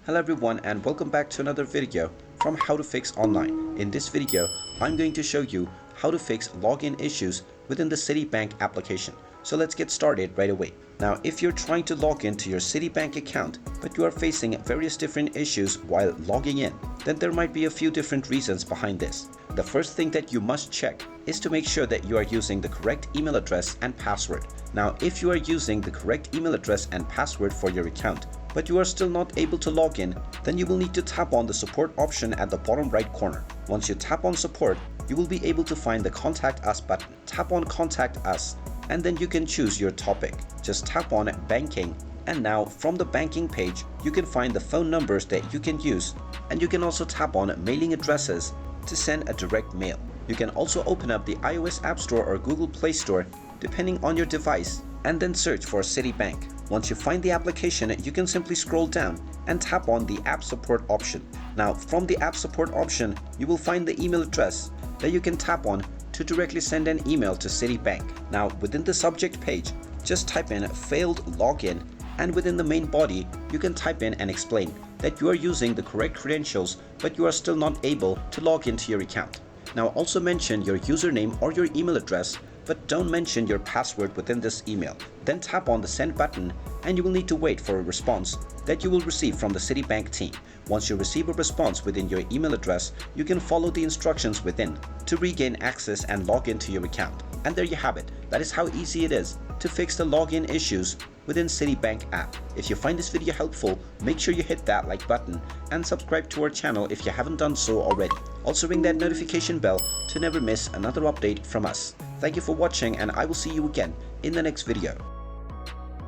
Hello everyone and welcome back to another video from How to Fix Online. In this video, I'm going to show you how to fix login issues within the Citibank application. So let's get started right away. Now, if you're trying to log into your Citibank account, but you are facing various different issues while logging in, then there might be a few different reasons behind this. The first thing that you must check is to make sure that you are using the correct email address and password. Now, if you are using the correct email address and password for your account, but you are still not able to log in, then you will need to tap on the support option at the bottom right corner. Once you tap on support, you will be able to find the Contact Us button. Tap on Contact Us and then you can choose your topic. Just tap on Banking, and now from the banking page, you can find the phone numbers that you can use, and you can also tap on mailing addresses to send a direct mail. You can also open up the iOS App Store or Google Play Store depending on your device and then search for Citibank. Once you find the application, you can simply scroll down and tap on the App Support option. Now from the App Support option, you will find the email address that you can tap on to directly send an email to Citibank. Now within the subject page, just type in failed login, and within the main body, you can type in and explain that you are using the correct credentials but you are still not able to log into your account. Now also mention your username or your email address, but don't mention your password within this email. Then tap on the send button and you will need to wait for a response that you will receive from the Citibank team. Once you receive a response within your email address, you can follow the instructions within to regain access and log into your account. And there you have it. That is how easy it is to fix the login issues within Citibank app. If you find this video helpful, make sure you hit that like button and subscribe to our channel if you haven't done so already. Also ring that notification bell to never miss another update from us. Thank you for watching and I will see you again in the next video.